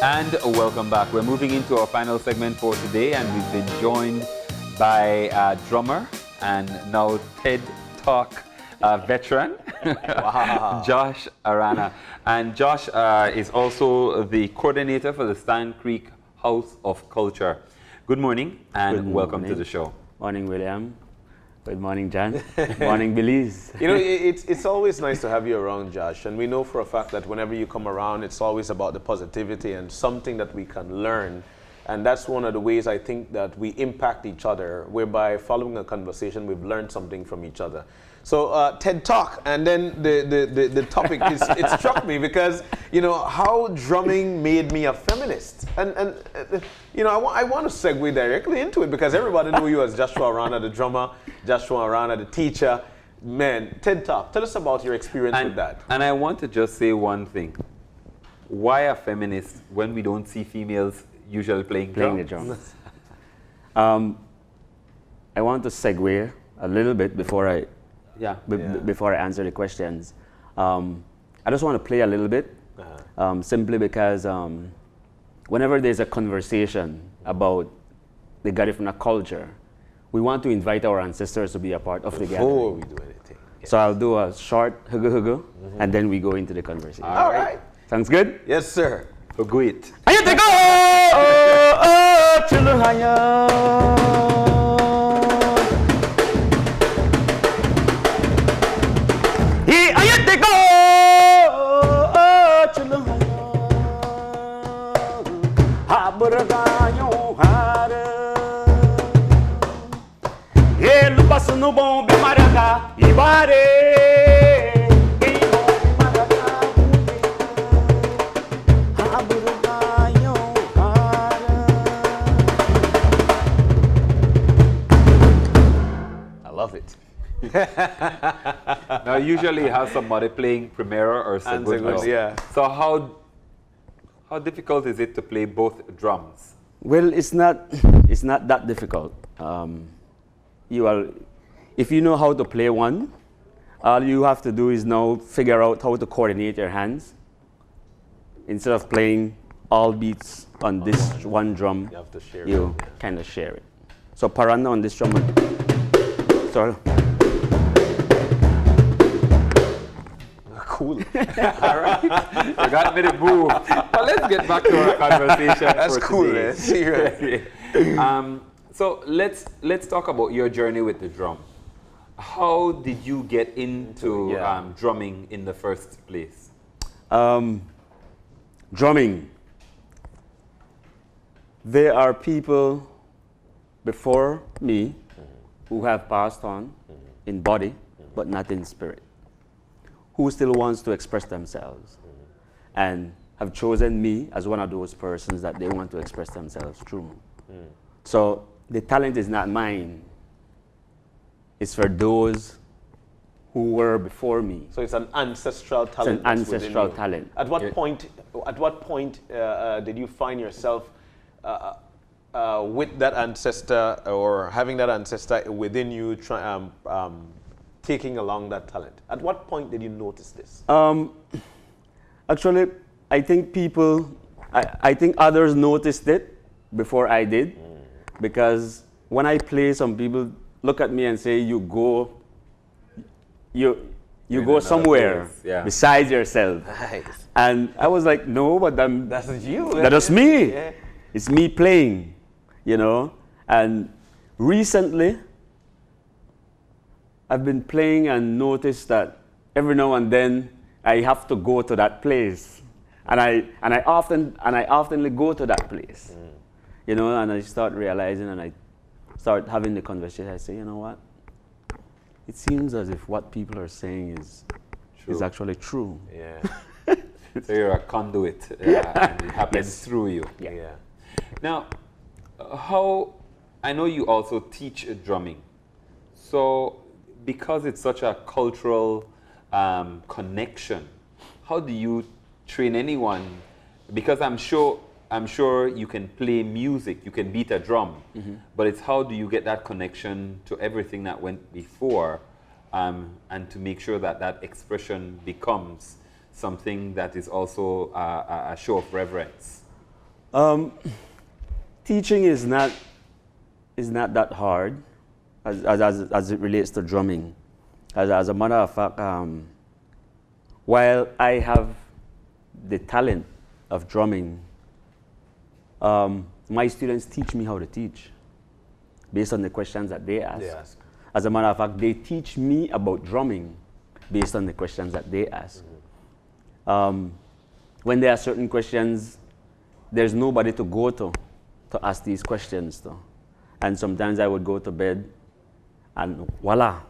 And welcome back. We're moving into our final segment for today, and we've been joined by a drummer and now TED Talk veteran, Wow. Josh Arana. And Josh is also the coordinator for the Stand Creek House of Culture. Good morning and welcome to the show. Morning, William. Good morning, John. Good morning, Belize. You know, it's always nice to have you around, Josh. And we know for a fact that whenever you come around, it's always about the positivity and something that we can learn. And that's one of the ways I think that we impact each other, whereby following a conversation, we've learned something from each other. So TED Talk, and then the topic it struck me because, you know, how drumming made me a feminist. And you know, I want to segue directly into it because everybody knew you as Joshua Arana, the drummer, Joshua Arana, the teacher. Man, TED Talk, tell us about your experience with that. And I want to just say one thing. Why a feminist when we don't see females usually playing the drums? I want to segue a little bit before I before I answer the questions. I just want to play a little bit, simply because whenever there's a conversation about the Garifuna culture, we want to invite our ancestors to be a part of the gathering. Before we do anything. Yes. So I'll do a short hugu, and then we go into the conversation. All right. Sounds good? Yes, sir. Go it. No bom bimaranga ibare I love it. Now, usually you have somebody playing Primera or Segundo. Yeah. So how difficult is it to play both drums? Well, it's not that difficult. If you know how to play one, all you have to do is now figure out how to coordinate your hands. Instead of playing all beats on this one drum, You have to share you kind of share it. So Parana on this drum. Sorry. Cool. All right. You got me to move. But let's get back to our conversation. That's for cool, today. man. Seriously. So let's talk about your journey with the drum. How did you get into drumming in the first place? Drumming. There are people before me who have passed on in body, but not in spirit, who still wants to express themselves and have chosen me as one of those persons that they want to express themselves through. So the talent is not mine. It's for those who were before me. So it's an ancestral talent. It's an ancestral talent. At what point did you find yourself with that ancestor or having that ancestor within you, taking along that talent? At what point did you notice this? Actually, I think I think others noticed it before I did, because when I play, some people look at me and say, you go somewhere besides yourself. Nice. And I was like, no, but That's you. that's me. Yeah. It's me playing, you know. And recently, I've been playing and noticed that every now and then I have to go to that place, and I oftenly go to that place, you know. And I start realizing, and I start having the conversation. I say, you know what? It seems as if what people are saying is actually true. Yeah. So you're a conduit, and it happens through you. Yeah. Now, I know you also teach drumming. So, because it's such a cultural connection, how do you train anyone? Because I'm sure you can play music, you can beat a drum, but it's how do you get that connection to everything that went before, and to make sure that that expression becomes something that is also a show of reverence? Teaching is not that hard as it relates to drumming. As a matter of fact, while I have the talent of drumming, my students teach me how to teach based on the questions that they ask. As a matter of fact, they teach me about drumming based on the questions that they ask. When there are certain questions, there's nobody to go to ask these questions to. And sometimes I would go to bed and voila.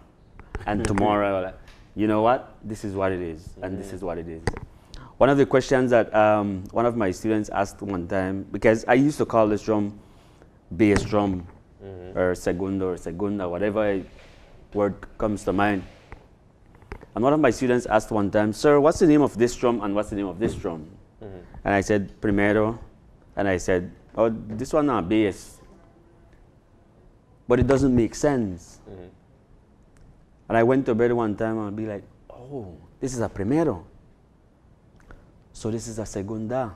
And tomorrow, like, you know what? This is what it is, and this is what it is. One of the questions that one of my students asked one time, because I used to call this drum bass drum, or segunda, whatever word comes to mind. And one of my students asked one time, "Sir, what's the name of this drum and what's the name of this drum?" And I said, "Primero." And I said, "Oh, this one not bass." But it doesn't make sense. And I went to bed one time and I'd be like, "Oh, this is a primero. So this is a segunda.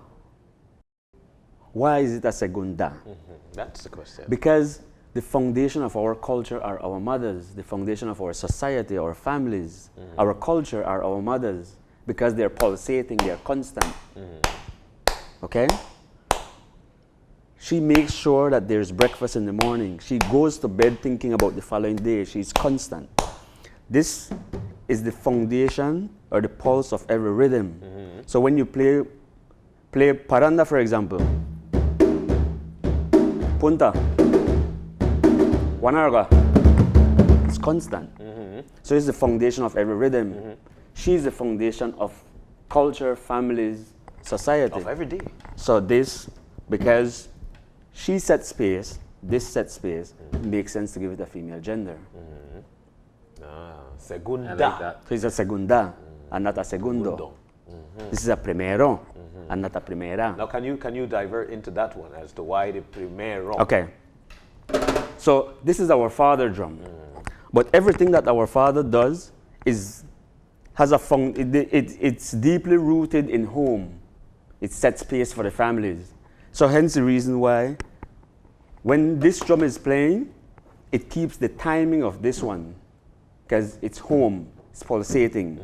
Why is it a segunda?" That's the question. Because the foundation of our culture are our mothers. The foundation of our society, our families, our culture are our mothers. Because they're pulsating, they're constant. Okay? She makes sure that there's breakfast in the morning. She goes to bed thinking about the following day. She's constant. This is the foundation or the pulse of every rhythm. So when you play paranda, for example, punta, wanarga, it's constant. So it's the foundation of every rhythm. She's the foundation of culture, families, society. Of every day. So this, because she sets space, this sets space, makes sense to give it a female gender. Segunda. I like that. So it's a segunda and not a segundo. This is a primero and not a primera. Now, can you divert into that one as to why the primero? Okay. So this is our father drum. But everything that our father does has a it's deeply rooted in home. It sets space for the families. So hence the reason why when this drum is playing, it keeps the timing of this one because it's home, it's pulsating.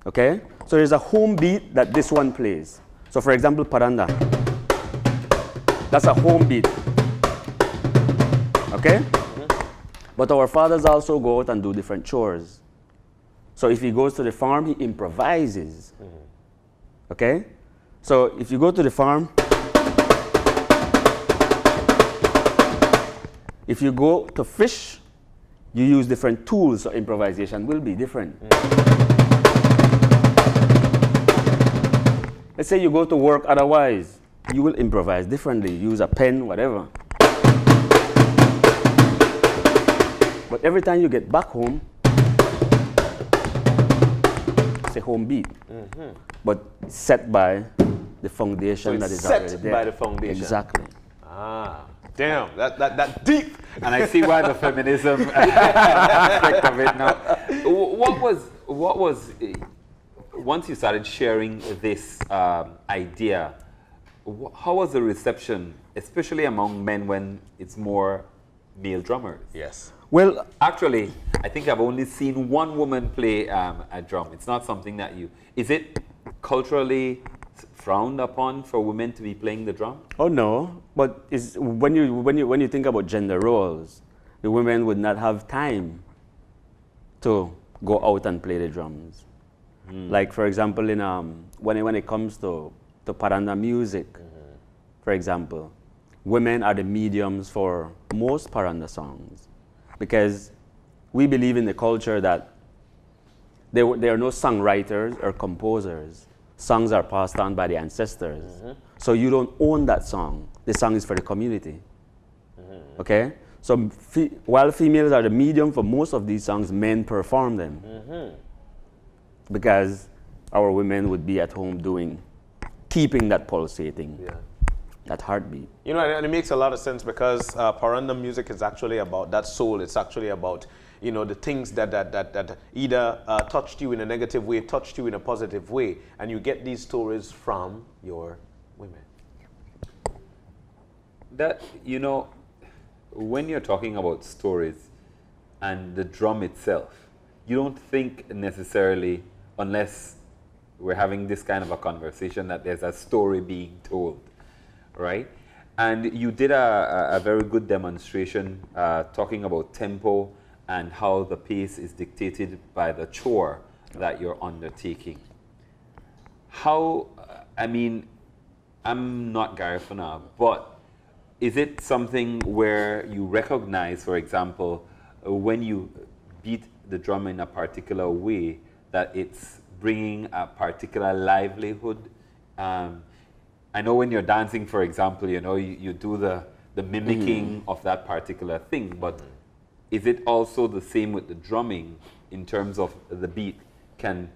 Okay? So there's a home beat that this one plays. So for example, paranda. That's a home beat. Okay? But our fathers also go out and do different chores. So if he goes to the farm, he improvises. Okay? So if you go to the farm, if you go to fish, you use different tools, so improvisation will be different. Let's say you go to work otherwise, you will improvise differently, use a pen, whatever. But every time you get back home, it's a home beat. But set by the foundation So that it's is already set there. by the foundation. Exactly. Ah, damn, that deep. And I see why the feminism aspect of it now. What was once you started sharing this idea, how was the reception, especially among men when it's more male drummers? Yes. Well, Actually, I think I've only seen one woman play a drum. It's not something that is it culturally frowned upon for women to be playing the drum? oh no, but it's, when you think about gender roles, the women would not have time to go out and play the drums. Like for example, in when it comes to paranda music, for example, women are the mediums for most paranda songs, because we believe in the culture that there are no songwriters or composers. Songs are passed on by the ancestors. So you don't own that song. The song is for the community. Okay? So while females are the medium for most of these songs, men perform them. Because our women would be at home keeping that pulsating, that heartbeat. You know, and it makes a lot of sense because paranda music is actually about that soul. It's actually about, you know, the things that either touched you in a negative way, touched you in a positive way, and you get these stories from your women. That, you know, when you're talking about stories and the drum itself, you don't think necessarily, unless we're having this kind of a conversation, that there's a story being told, right? And you did a very good demonstration talking about tempo and how the pace is dictated by the chore that you're undertaking. How, I mean, I'm not Garifuna, but is it something where you recognize, for example, when you beat the drum in a particular way, that it's bringing a particular livelihood? I know when you're dancing, for example, you know, you do the mimicking of that particular thing, but is it also the same with the drumming in terms of the beat can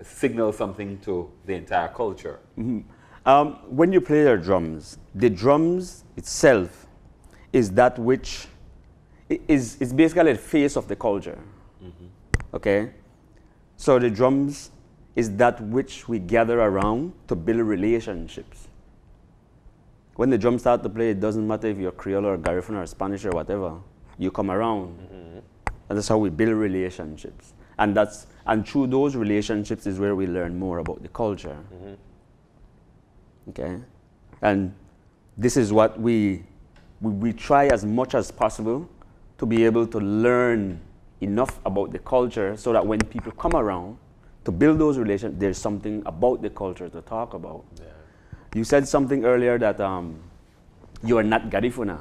signal something to the entire culture? When you play the drums itself is that which is basically the face of the culture. Okay? So the drums is that which we gather around to build relationships. When the drums start to play, it doesn't matter if you're Creole or Garifuna or Spanish or whatever. You come around. And that's how we build relationships. And through those relationships is where we learn more about the culture. Okay? And this is what we try as much as possible to be able to learn enough about the culture so that when people come around to build those relations, there's something about the culture to talk about. Yeah. You said something earlier that you are not Garifuna.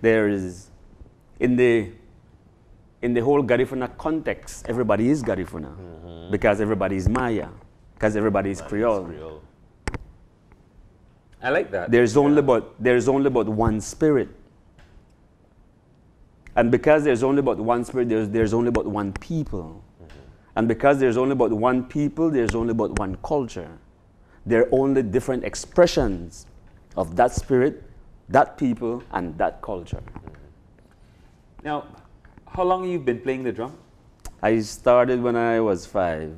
There is, in the whole Garifuna context, everybody is Garifuna because everybody is Maya, because everybody is Creole. I like that. There's only but one spirit. And because there's only but one spirit, there's only but one people. And because there's only but one people, there's only but one culture. There are only different expressions of that spirit, that people, and that culture. Now, how long have you been playing the drum? I started when I was 5.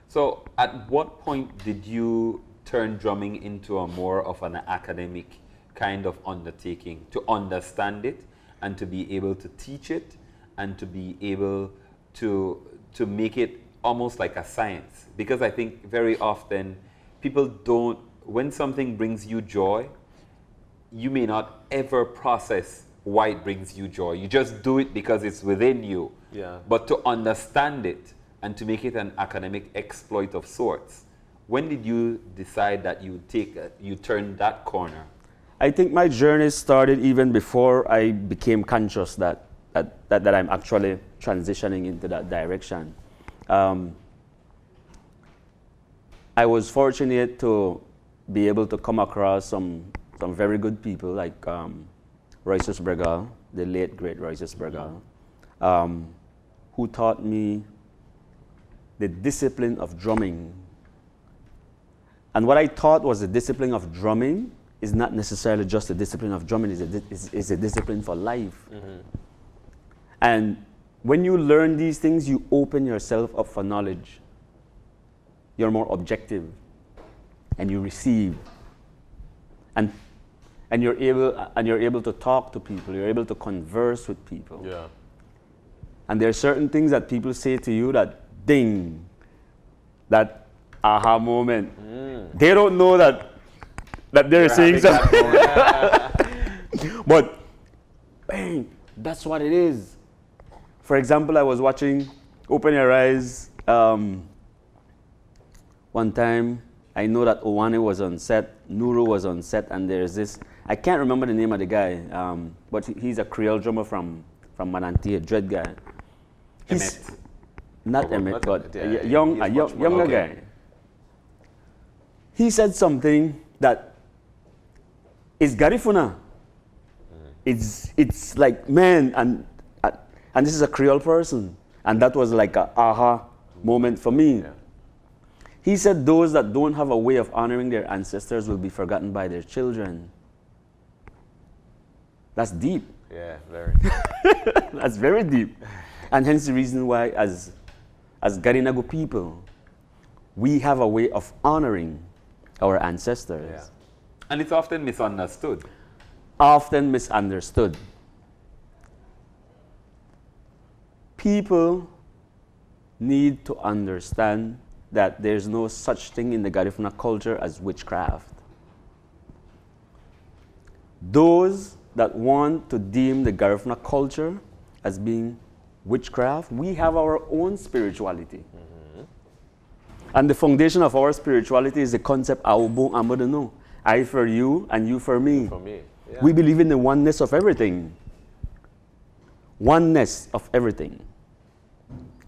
So at what point did you turn drumming into a more of an academic kind of undertaking, to understand it and to be able to teach it and to be able to make it almost like a science? Because I think very often people don't, when something brings you joy, you may not ever process why it brings you joy. You just do it because it's within you. Yeah. But to understand it and to make it an academic exploit of sorts, when did you decide that you turned that corner? I think my journey started even before I became conscious that I'm actually transitioning into that direction. I was fortunate to be able to come across some very good people like Royce Bergal, the late great Royce Bergal, who taught me the discipline of drumming. And what I thought was the discipline of drumming is not necessarily just a discipline of drumming, it's a discipline for life. And when you learn these things, you open yourself up for knowledge. You're more objective, and you receive, and you're able to talk to people. You're able to converse with people. Yeah. And there are certain things that people say to you that ding, that aha moment. They don't know that they're saying something, but bang, that's what it is. For example, I was watching Open Your Eyes. One time, I know that Owane was on set, Nuru was on set, and there's this, I can't remember the name of the guy, but he's a Creole drummer from Mananti, a dread guy. He's not Emmett, but a younger guy. He said something that is Garifuna. It's like, man, and this is a Creole person. And that was like a aha moment for me. Yeah. He said those that don't have a way of honoring their ancestors will be forgotten by their children. That's deep. Yeah, very. That's very deep. And hence the reason why as Garinagu people, we have a way of honoring our ancestors. Yeah. And it's often misunderstood. often misunderstood. People need to understand that there's no such thing in the Garifuna culture as witchcraft. Those that want to deem the Garifuna culture as being witchcraft, we have our own spirituality. And the foundation of our spirituality is the concept Aubu Amadano. I for you and you for me. For me. Yeah. We believe in the oneness of everything. Oneness of everything.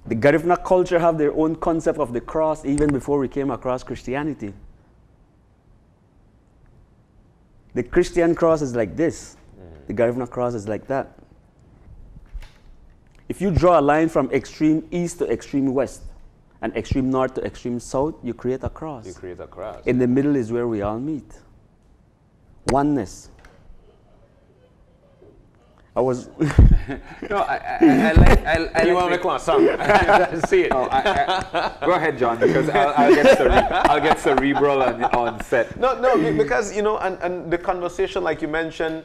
The Garifuna culture have their own concept of the cross even before we came across Christianity. The Christian cross is like this. The Garifuna cross is like that. If you draw a line from extreme east to extreme west, and extreme north to extreme south, you create a cross. You create a cross. In the middle is where we all meet. Oneness. I was. No, I You want to make one song? See it. Go ahead, John, because I'll get cerebral on set. No, because, you know, and the conversation, like you mentioned,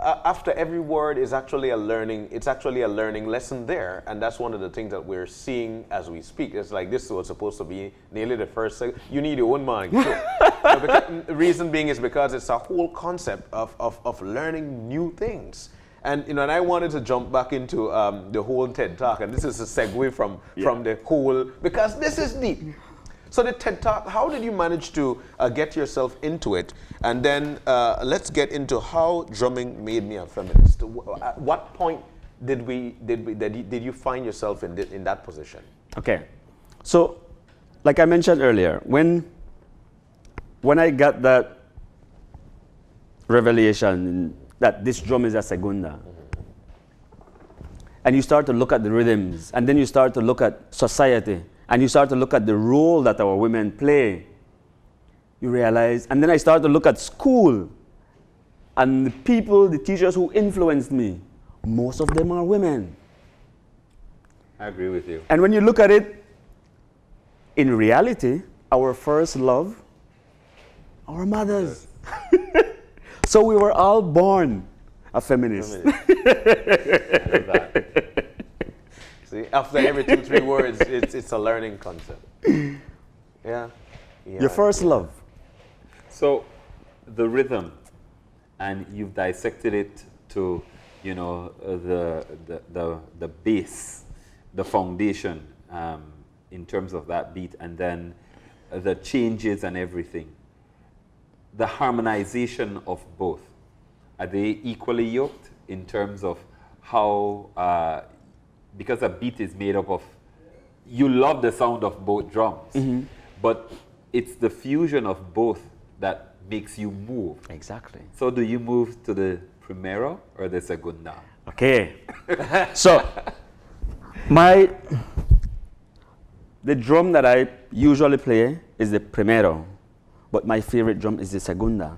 after every word is actually a learning, it's actually a learning lesson there. And that's one of the things that we're seeing as we speak. It's like this was supposed to be nearly the first segment. You need your own mind. Too. The reason being is because it's a whole concept of learning new things. And, you know, and I wanted to jump back into the whole TED Talk. And this is a segue from the whole, because this is deep. So the TED Talk, how did you manage to get yourself into it? And then let's get into how drumming made me a feminist. At what point did you find yourself in that position? Okay. So, like I mentioned earlier, when I got that revelation that this drum is a segunda, and you start to look at the rhythms, and then you start to look at society, and you start to look at the role that our women play, you realize, and then I started to look at school, and the people, the teachers who influenced me, most of them are women. I agree with you. And when you look at it, in reality, our first love, our mothers. So we were all born a feminist. See, after every 2-3 words, it's a learning concept. Yeah. Your first love. So, the rhythm, and you've dissected it to, you know, the base, the foundation, in terms of that beat, and then the changes and everything. The harmonization of both. Are they equally yoked in terms of how, because a beat is made up of, you love the sound of both drums, but it's the fusion of both that makes you move. Exactly. So do you move to the primero or the segunda? Okay. So, the drum that I usually play is the primero, but my favorite drum is the segunda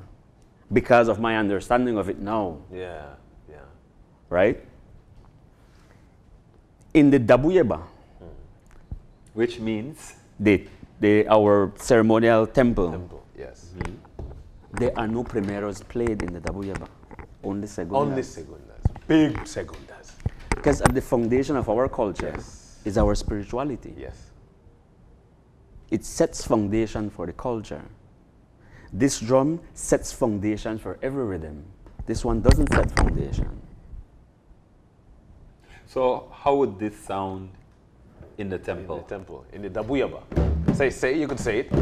because of my understanding of it now. Yeah. Right? In the Dabuyeba, Which means? our ceremonial temple, Yes. there are no primeros played in the Dabuyeba. Only segundas. Only segundas. Big segundas. Because at the foundation of our culture is our spirituality. Yes. It sets foundation for the culture. This drum sets foundation for every rhythm. This one doesn't set foundation. So how would this sound in the temple? In the temple. In the Dabuyaba. Say, you could say it.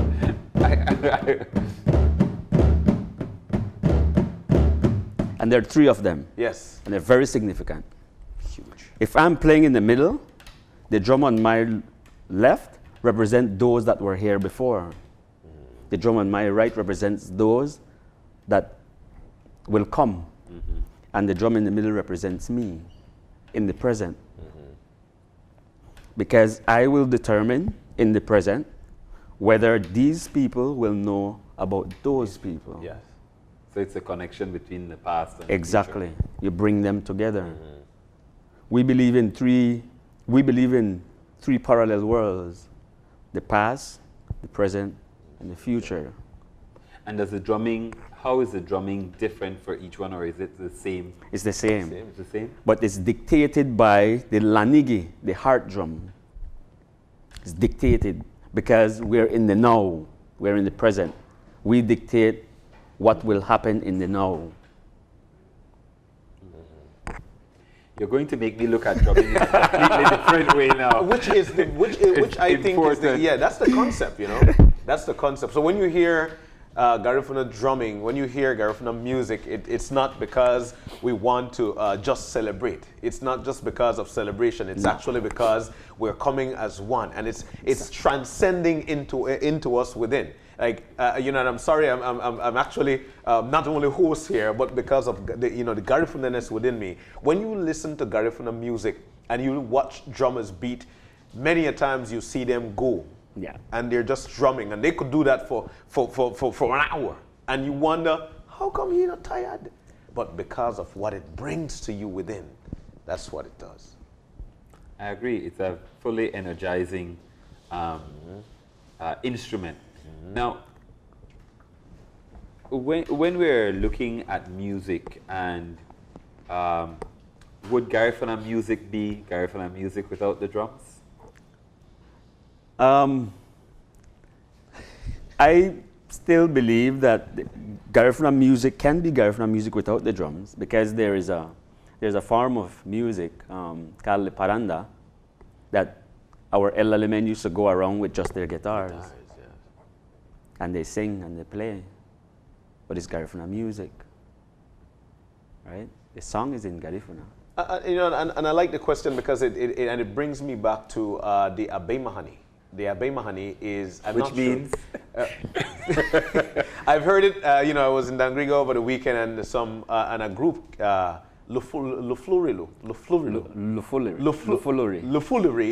And there are 3 of them. Yes. And they're very significant. Huge. If I'm playing in the middle, the drum on my left represents those that were here before. The drum on my right represents those that will come. And the drum in the middle represents me in the present. Because I will determine in the present whether these people will know about those people. Yes. So it's a connection between the past and Exactly. the future. You bring them together. We believe in three parallel worlds: the past, the present, and the future. And does the drumming, how is the drumming different for each one, or is it the same? It's the same. It's the same? But it's dictated by the lanigi, the heart drum. It's dictated because we're in the now, we're in the present. We dictate what will happen in the now. You're going to make me look at drumming in a completely different way now. Which I think is that's the concept, you know. That's the concept. So when you hear Garifuna drumming, when you hear Garifuna music, it's not because we want to just celebrate. It's not just because of celebration. It's actually because we're coming as one, and it's transcending into us within. Like and I'm sorry, I'm actually not only host here, but because of the Garifunaness within me. When you listen to Garifuna music and you watch drummers beat, many a times you see them go. Yeah. And they're just drumming, and they could do that for an hour, and you wonder how come he's not tired? But because of what it brings to you within, that's what it does. I agree. It's a fully energizing instrument. Now, when we're looking at music, and would Garifuna music be Garifuna music without the drums? I still believe that Garifuna music can be Garifuna music without the drums, because there's a form of music called the paranda that our elderly men used to go around with just their guitars. And they sing and they play, but it's Garifuna music, right? The song is in Garifuna. And I like the question because it brings me back to the Abe Mahani. The Abe Mahani is, which means? I've heard it, I was in Dangrigo over the weekend, and a group, Lufuluri,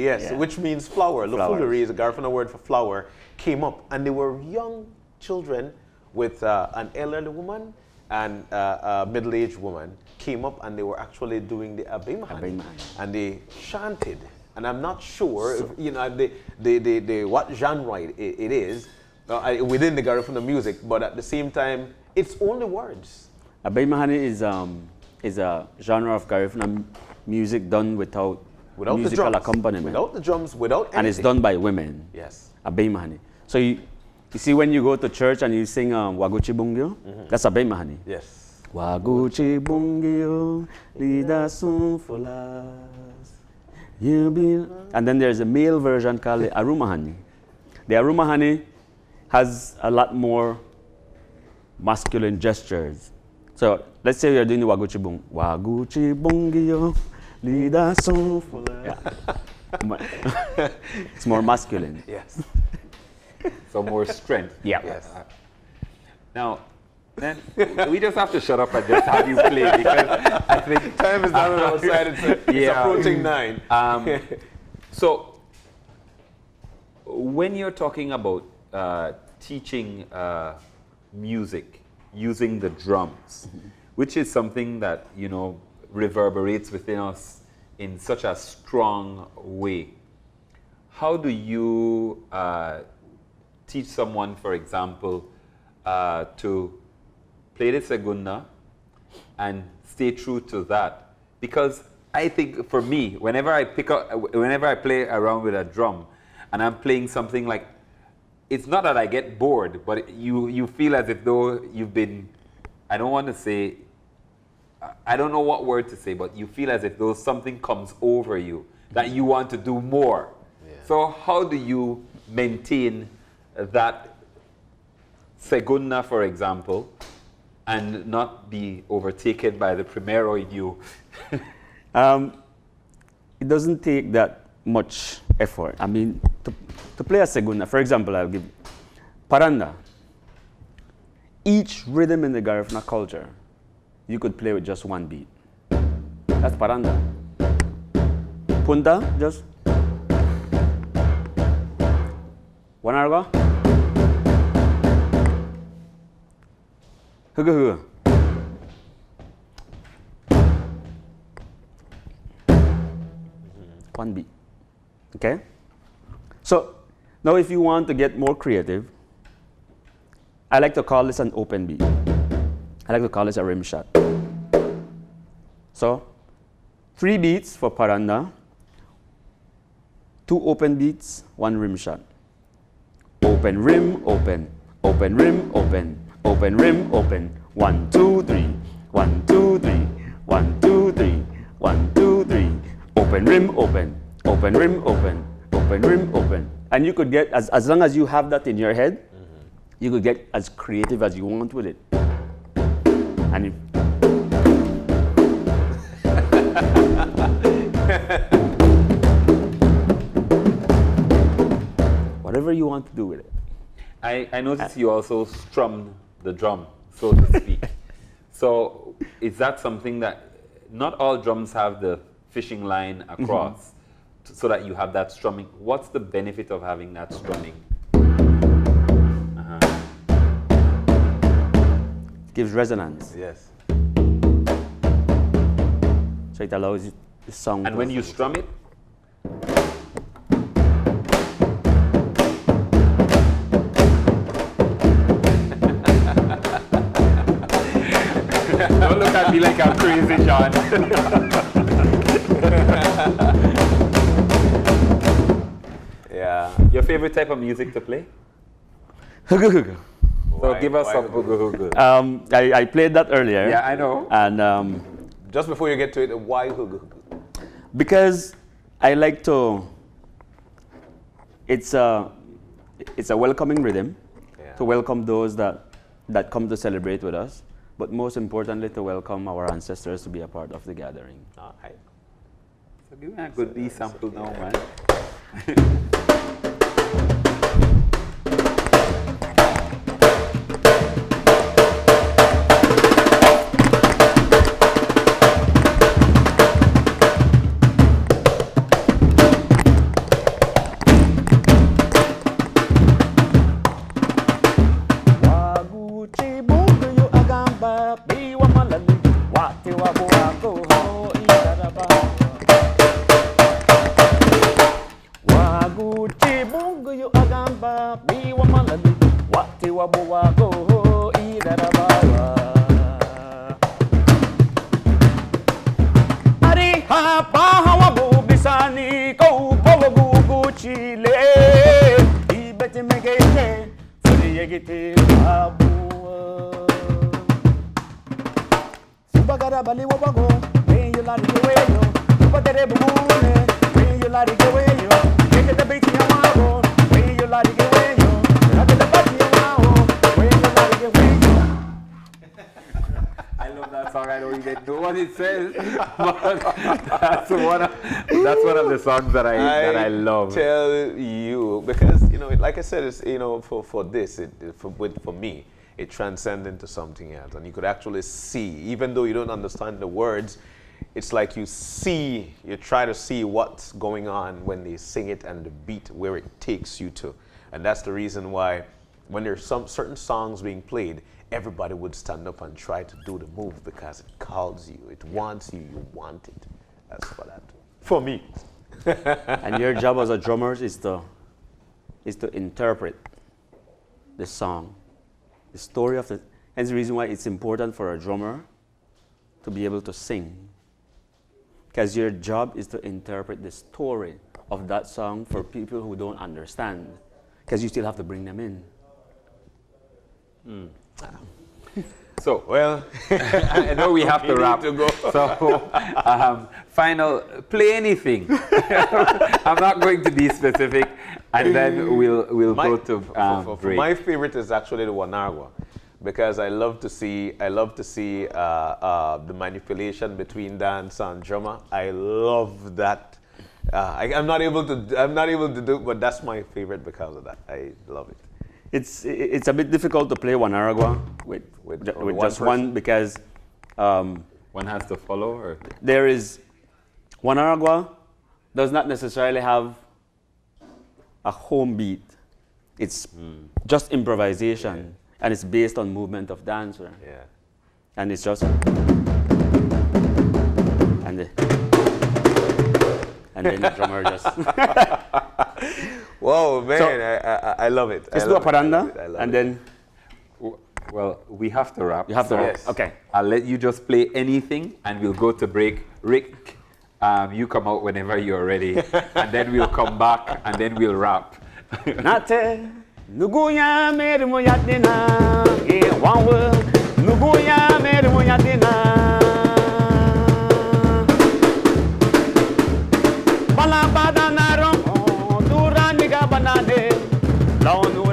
yes, yeah. Which means flower. Lufuluri is a Garifuna word for flower, came up, and they were young children with an elderly woman and a middle-aged woman, came up, and they were actually doing the Abe Mahani, and they chanted. And I'm not sure if, what genre it is within the Garifuna music, but at the same time, it's only words. Abe Mahani is a genre of Garifuna music done without musical accompaniment. Without the drums, without anything. And it's done by women. Yes. Abe Mahani. So you see when you go to church and you sing Waguchi Bungyo, that's Abe Mahani. Yes. Waguchi Bungyo, Lida Sunfulas. And then there's a male version called the Arumahani. The Arumahani has a lot more masculine gestures. So let's say you're doing the Waguchi Bung. Waguchi Bungyo, Lida Sunfula. Yeah. It's more masculine. Yes. So more strength. Yeah. Yes. Now, then we just have to shut up and just have you play, because I think time is not on our side. It's approaching 9. So when you're talking about teaching music using the drums, which is something that reverberates within us in such a strong way, how do you teach someone, for example, to play the segunda and stay true to that? Because I think for me, whenever I play around with a drum and I'm playing something like, it's not that I get bored, but you feel as if though you've been, I don't want to say, I don't know what word to say, but you feel as if though something comes over you that you want to do more. Yeah. So how do you maintain that segunda, for example, and not be overtaken by the primero in you? It doesn't take that much effort. I mean, to play a segunda, for example, I'll give paranda. Each rhythm in the Garifuna culture, you could play with just one beat. That's paranda. Punta, just one arga. Huga huga. One beat. Okay? So now if you want to get more creative, I like to call this an open beat. I like to call this a rim shot. So, 3 beats for paranda, 2 open beats, 1 rim shot. Open, rim, open, open, rim, open, open, rim, open. 1, 2, 3, 1, 2, 3, 1, 2, 3, 1, 2, 3. Open, rim, open, open, rim, open, open, rim, open. And you could get, as long as you have that in your head, you could get as creative as you want with it. And whatever you want to do with it. I noticed you also strum the drum, so to speak. So is that something that not all drums have the fishing line across so that you have that strumming? What's the benefit of having that strumming? It gives resonance. Yes. So it allows the song. And when you strum it, don't look at me like I'm crazy, John. Yeah. Your favorite type of music to play? So give us some hugu. I played that earlier. Yeah, I know. And Just before you get to it, why hugu? because I like to, it's a welcoming rhythm to welcome those that come to celebrate with us, but most importantly to welcome our ancestors to be a part of the gathering. All right. So give me a good B sample now, man. I love that song. I don't even know what it says, but that's one of the songs that I love. Tell you, because like I said, it's for me, it transcends into something else, and you could actually see, even though you don't understand the words, it's like you try to see what's going on when they sing it and the beat where it takes you to, and that's the reason why when there's some certain songs being played, everybody would stand up and try to do the move because it calls you, it wants you, you want it. That's for that. For me. And your job as a drummer is to interpret the song, the story of the. Hence the reason why it's important for a drummer to be able to sing, because your job is to interpret the story of that song for people who don't understand, because you still have to bring them in. So, Well, I know we have to wrap. to go. So, final, play anything. I'm not going to be specific, and then we'll go to break. My favorite is actually the Wanarwa, because I love to see the manipulation between dance and drummer. I love that. I'm not able to do it, but that's my favorite because of that. I love it. It's a bit difficult to play Wanaragua with just one, because one has to follow, or there is Wanaragua does not necessarily have a home beat. It's just improvisation, and it's based on movement of dancer. Yeah. And it's just and then the drummer just. Whoa, man! I love it. Let's do a paranda, and then. Well, we have to wrap. You have to. Yes. Okay. I'll let you just play anything and we'll go to break. Rick, you come out whenever you're ready and then we'll come back and then we'll wrap. Nate, Nuguya made Moyatina, one word, Nuguya made Moyatina. Balabada Narom, Duraniga Banade, Launu